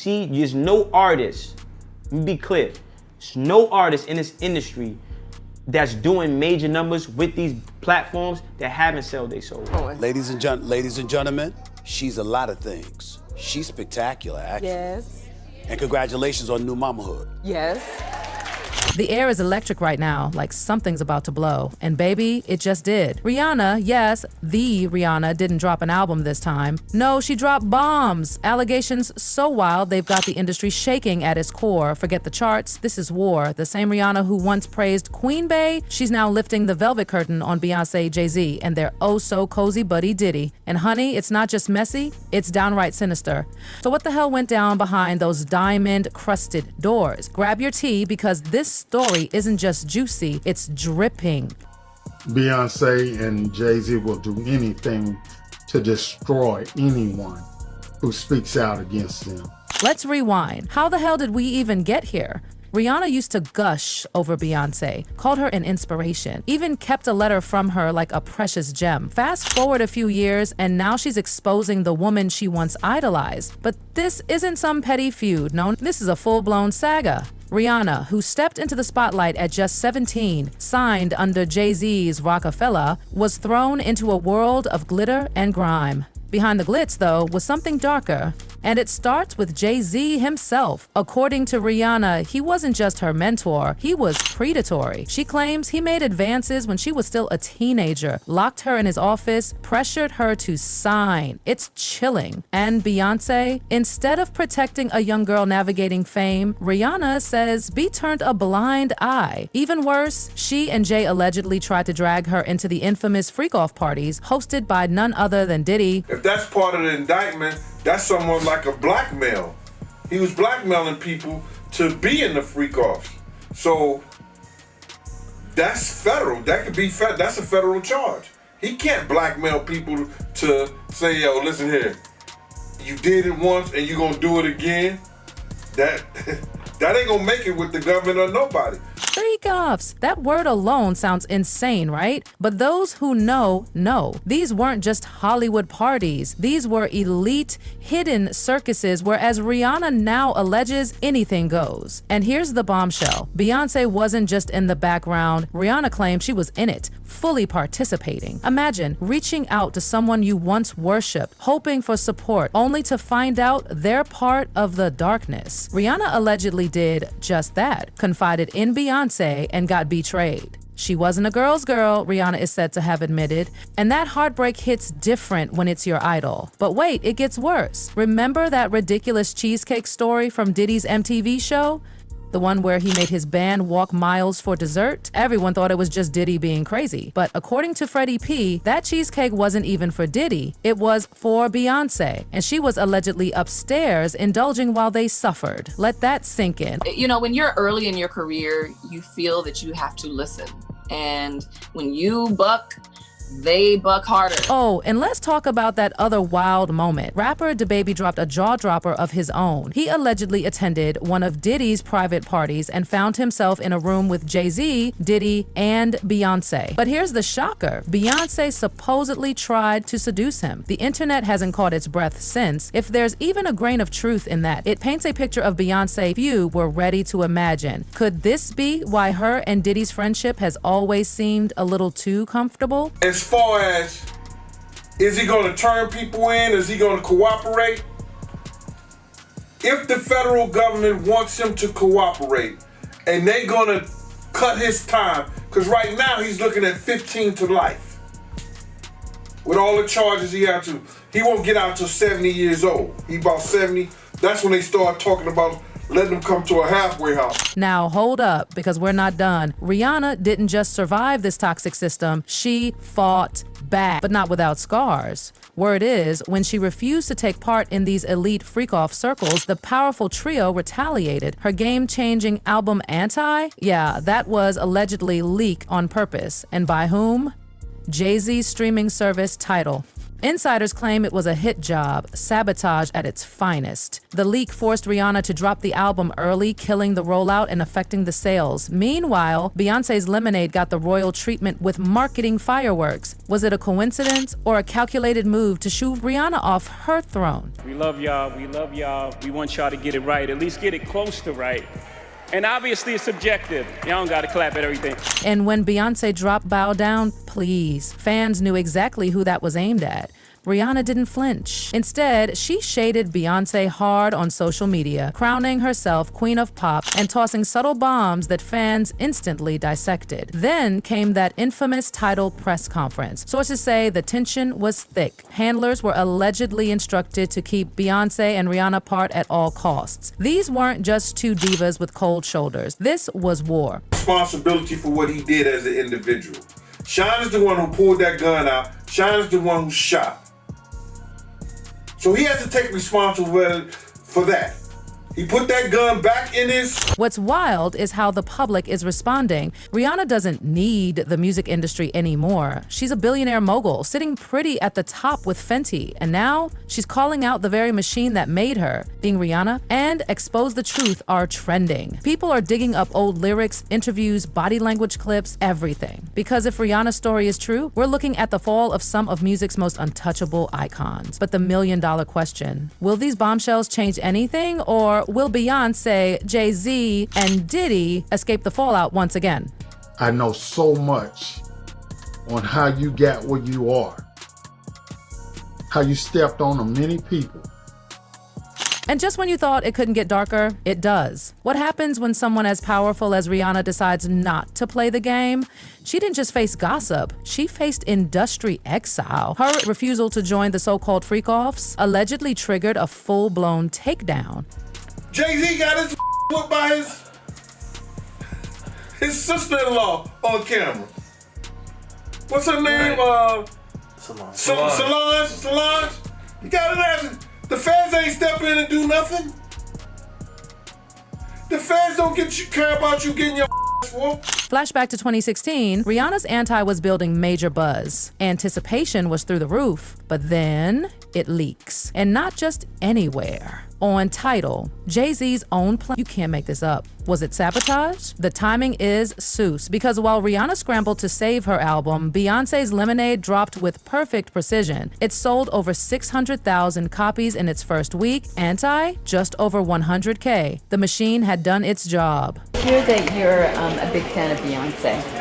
see, there's no artist, let me be clear, there's no artist in this industry that's doing major numbers with these platforms that haven't sold their soul. Ladies and gentlemen, she's a lot of things. She's spectacular, actually. Yes. And congratulations on new mamahood. Yes. The air is electric right now, like something's about to blow. And baby, it just did. Rihanna, yes, the Rihanna didn't drop an album this time. No, she dropped bombs. Allegations so wild, they've got the industry shaking at its core. Forget the charts, this is war. The same Rihanna who once praised Queen Bey, she's now lifting the velvet curtain on Beyoncé, Jay-Z, and their oh-so-cozy buddy Diddy. And honey, it's not just messy, it's downright sinister. So what the hell went down behind those diamond-crusted doors? Grab your tea, because this story isn't just juicy, it's dripping. Beyoncé and Jay-Z will do anything to destroy anyone who speaks out against them. Let's rewind. How the hell did we even get here? Rihanna used to gush over Beyoncé, called her an inspiration, even kept a letter from her like a precious gem. Fast forward a few years, and now she's exposing the woman she once idolized. But this isn't some petty feud, no, this is a full-blown saga. Rihanna, who stepped into the spotlight at just 17, signed under Jay-Z's Rockefeller, was thrown into a world of glitter and grime. Behind the glitz, though, was something darker. And it starts with Jay-Z himself. According to Rihanna, he wasn't just her mentor, he was predatory. She claims he made advances when she was still a teenager, locked her in his office, pressured her to sign. It's chilling. And Beyoncé, instead of protecting a young girl navigating fame, Rihanna says B turned a blind eye. Even worse, she and Jay allegedly tried to drag her into the infamous freak-off parties hosted by none other than Diddy. If that's part of the indictment, that's someone like a blackmail. He was blackmailing people to be in the freak-offs. So that's federal. That could be that's a federal charge. He can't blackmail people to say, yo, listen here, you did it once and you're gonna do it again. That ain't gonna make it with the government or nobody. Freakoffs! That word alone sounds insane, right? But those who know. These weren't just Hollywood parties. These were elite, hidden circuses where, as Rihanna now alleges, anything goes. And here's the bombshell. Beyoncé wasn't just in the background. Rihanna claimed she was in it, fully participating. Imagine reaching out to someone you once worshipped, hoping for support, only to find out they're part of the darkness. Rihanna allegedly did just that, confided in Beyoncé and got betrayed. She wasn't a girl's girl, Rihanna is said to have admitted, and that heartbreak hits different when it's your idol. But wait, it gets worse. Remember that ridiculous cheesecake story from Diddy's MTV show? The one where he made his band walk miles for dessert? Everyone thought it was just Diddy being crazy. But according to Freddie P, that cheesecake wasn't even for Diddy. It was for Beyoncé. And she was allegedly upstairs indulging while they suffered. Let that sink in. You know, when you're early in your career, you feel that you have to listen. And when you buck, they buck harder. Oh, and let's talk about that other wild moment. Rapper DaBaby dropped a jaw-dropper of his own. He allegedly attended one of Diddy's private parties and found himself in a room with Jay-Z, Diddy, and Beyoncé. But here's the shocker. Beyoncé supposedly tried to seduce him. The internet hasn't caught its breath since. If there's even a grain of truth in that, it paints a picture of Beyoncé few were ready to imagine. Could this be why her and Diddy's friendship has always seemed a little too comfortable? As far as, is he going to turn people in? Is he going to cooperate? If the federal government wants him to cooperate and they're going to cut his time, because right now he's looking at 15 to life. With all the charges he had to, he won't get out until 70 years old. He about 70, that's when they start talking about letting him come to a halfway house. Now hold up, because we're not done. Rihanna didn't just survive this toxic system, she fought back, but not without scars. Word is, when she refused to take part in these elite freak-off circles, the powerful trio retaliated. Her game-changing album Anti? Yeah, that was allegedly leaked on purpose. And by whom? Jay-Z's streaming service Tidal. Insiders claim it was a hit job, sabotage at its finest. The leak forced Rihanna to drop the album early, killing the rollout and affecting the sales. Meanwhile, Beyoncé's Lemonade got the royal treatment with marketing fireworks. Was it a coincidence or a calculated move to shoo Rihanna off her throne? We love y'all. We love y'all. We want y'all to get it right, at least get it close to right. And obviously it's subjective. Y'all don't gotta clap at everything. And when Beyoncé dropped Bow Down, please, fans knew exactly who that was aimed at. Rihanna didn't flinch. Instead, she shaded Beyoncé hard on social media, crowning herself Queen of Pop and tossing subtle bombs that fans instantly dissected. Then came that infamous title press conference. Sources say the tension was thick. Handlers were allegedly instructed to keep Beyoncé and Rihanna apart at all costs. These weren't just two divas with cold shoulders. This was war. Responsibility for what he did as an individual. Sean is the one who pulled that gun out. Sean is the one who shot. So he has to take responsibility for that. He put that gun back in his... What's wild is how the public is responding. Rihanna doesn't need the music industry anymore. She's a billionaire mogul, sitting pretty at the top with Fenty. And now she's calling out the very machine that made her, being Rihanna, and Expose the Truth are trending. People are digging up old lyrics, interviews, body language clips, everything. Because if Rihanna's story is true, we're looking at the fall of some of music's most untouchable icons. But the million-dollar question, will these bombshells change anything, or will Beyoncé, Jay-Z, and Diddy escape the fallout once again? I know so much on how you got where you are, how you stepped on many people. And just when you thought it couldn't get darker, it does. What happens when someone as powerful as Rihanna decides not to play the game? She didn't just face gossip, she faced industry exile. Her refusal to join the so-called freakoffs allegedly triggered a full-blown takedown. Jay-Z got his whooped by his sister-in-law on camera. What's her name? Solange. You got it at the feds ain't step in and do nothing. The feds don't care about you getting your whooped. Flashback to 2016, Rihanna's anti was building major buzz. Anticipation was through the roof, but then it leaks. And not just anywhere. On Tidal, Jay-Z's own plan. You can't make this up. Was it sabotage? The timing is Seuss, because while Rihanna scrambled to save her album, Beyoncé's Lemonade dropped with perfect precision. It sold over 600,000 copies in its first week. Anti, just over 100K. The machine had done its job. I hear that you're a big fan of Beyoncé.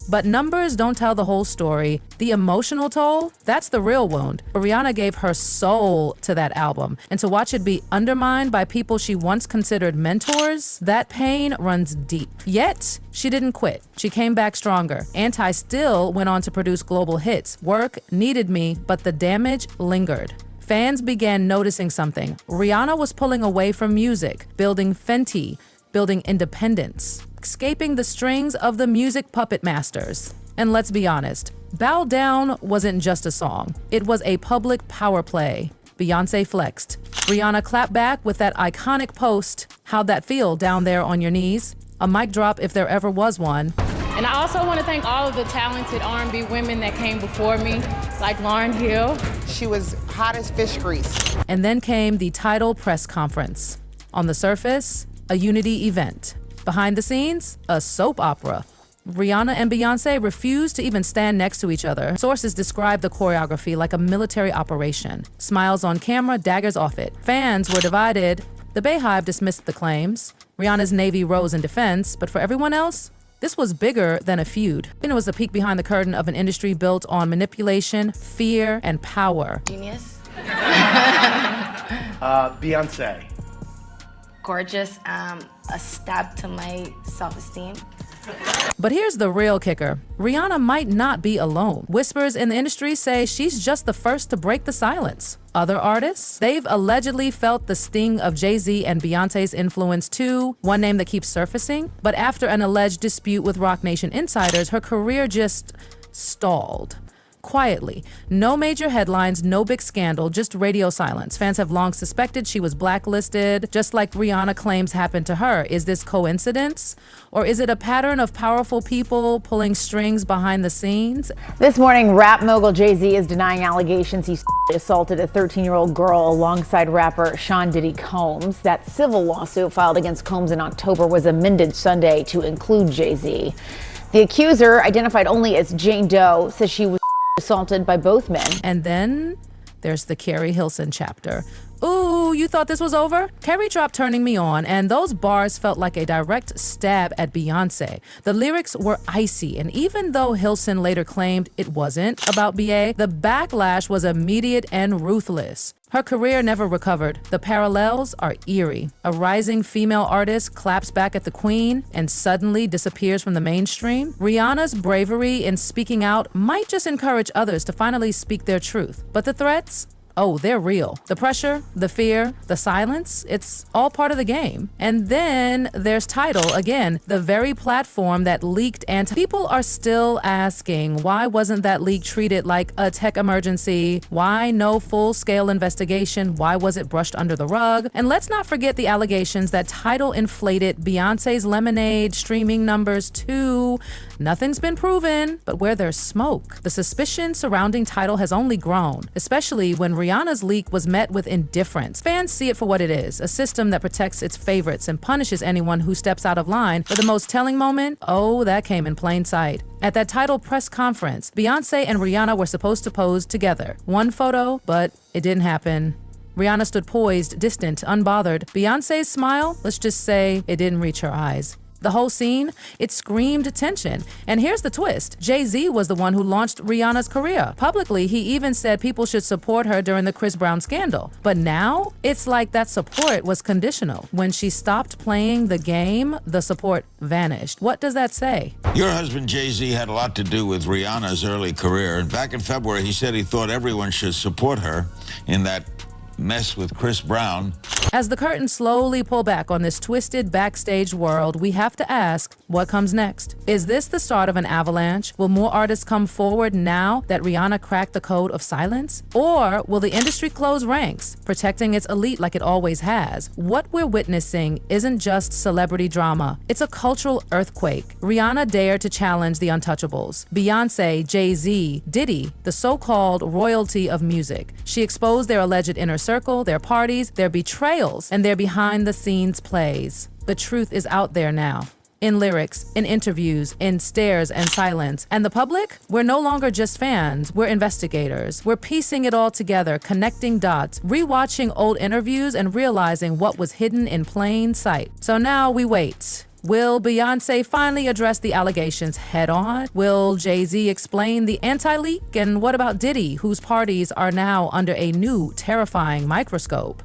But numbers don't tell the whole story. The emotional toll, that's the real wound. Rihanna gave her soul to that album, and to watch it be undermined by people she once considered mentors, that pain runs deep. Yet, she didn't quit. She came back stronger. Anti still went on to produce global hits. Work, Needed Me, but the damage lingered. Fans began noticing something. Rihanna was pulling away from music, building Fenty, building independence, escaping the strings of the music puppet masters. And let's be honest, Bow Down wasn't just a song. It was a public power play. Beyoncé flexed. Rihanna clapped back with that iconic post. How'd that feel down there on your knees? A mic drop if there ever was one. And I also want to thank all of the talented R&B women that came before me, like Lauryn Hill. She was hot as fish grease. And then came the Tidal press conference. On the surface, a unity event. Behind the scenes, a soap opera. Rihanna and Beyoncé refused to even stand next to each other. Sources describe the choreography like a military operation. Smiles on camera, daggers off it. Fans were divided. The Bayhive dismissed the claims. Rihanna's Navy rose in defense, but for everyone else, this was bigger than a feud. It was a peek behind the curtain of an industry built on manipulation, fear, and power. Genius. Beyoncé. Gorgeous. A stab to my self-esteem. But here's the real kicker. Rihanna might not be alone. Whispers in the industry say she's just the first to break the silence. Other artists, they've allegedly felt the sting of Jay-Z and Beyoncé's influence too, one name that keeps surfacing. But after an alleged dispute with Roc Nation insiders, her career just stalled. Quietly. No major headlines, no big scandal, just radio silence. Fans have long suspected she was blacklisted, just like Rihanna claims happened to her. Is this coincidence? Or is it a pattern of powerful people pulling strings behind the scenes? This morning, rap mogul Jay-Z is denying allegations he assaulted a 13-year-old girl alongside rapper Sean Diddy Combs. That civil lawsuit filed against Combs in October was amended Sunday to include Jay-Z. The accuser, identified only as Jane Doe, says she was assaulted by both men. And then there's the Carrie Hilson chapter. Ooh, you thought this was over? Carrie dropped Turning Me On, and those bars felt like a direct stab at Beyoncé. The lyrics were icy, and even though Hilson later claimed it wasn't about BA, the backlash was immediate and ruthless. Her career never recovered. The parallels are eerie. A rising female artist claps back at the queen and suddenly disappears from the mainstream. Rihanna's bravery in speaking out might just encourage others to finally speak their truth. But the threats? Oh, they're real. The pressure, the fear, the silence, it's all part of the game. And then there's Tidal, again, the very platform that leaked, and people are still asking, why wasn't that leak treated like a tech emergency? Why no full-scale investigation? Why was it brushed under the rug? And let's not forget the allegations that Tidal inflated Beyoncé's Lemonade streaming numbers too. Nothing's been proven, but where there's smoke, the suspicion surrounding Tidal has only grown, especially when Rihanna's leak was met with indifference. Fans see it for what it is, a system that protects its favorites and punishes anyone who steps out of line. But the most telling moment, oh, that came in plain sight. At that Tidal press conference, Beyoncé and Rihanna were supposed to pose together. One photo, but it didn't happen. Rihanna stood poised, distant, unbothered. Beyoncé's smile, let's just say it didn't reach her eyes. The whole scene, it screamed tension. And here's the twist. Jay-Z was the one who launched Rihanna's career. Publicly, he even said people should support her during the Chris Brown scandal. But now, it's like that support was conditional. When she stopped playing the game, the support vanished. What does that say? Your husband, Jay-Z, had a lot to do with Rihanna's early career. And back in February, he said he thought everyone should support her in that mess with Chris Brown. As the curtains slowly pull back on this twisted backstage world, we have to ask, what comes next? Is this the start of an avalanche? Will more artists come forward now that Rihanna cracked the code of silence? Or will the industry close ranks, protecting its elite like it always has? What we're witnessing isn't just celebrity drama. It's a cultural earthquake. Rihanna dared to challenge the untouchables. Beyoncé, Jay-Z, Diddy, the so-called royalty of music. She exposed their alleged inner circle, their parties, their betrayals, and their behind-the-scenes plays. The truth is out there now. In lyrics, in interviews, in stares and silence. And the public? We're no longer just fans, we're investigators. We're piecing it all together, connecting dots, rewatching old interviews and realizing what was hidden in plain sight. So now we wait. Will Beyoncé finally address the allegations head on? Will Jay-Z explain the anti-leak? And what about Diddy, whose parties are now under a new, terrifying microscope?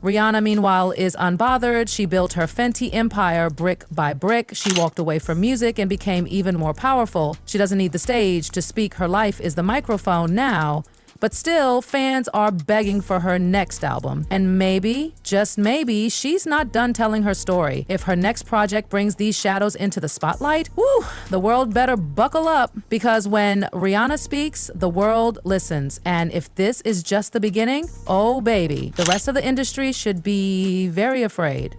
Rihanna, meanwhile, is unbothered. She built her Fenty empire brick by brick. She walked away from music and became even more powerful. She doesn't need the stage to speak. Her life is the microphone now. But still, fans are begging for her next album. And maybe, just maybe, she's not done telling her story. If her next project brings these shadows into the spotlight, whew, the world better buckle up. Because when Rihanna speaks, the world listens. And if this is just the beginning, oh baby, the rest of the industry should be very afraid.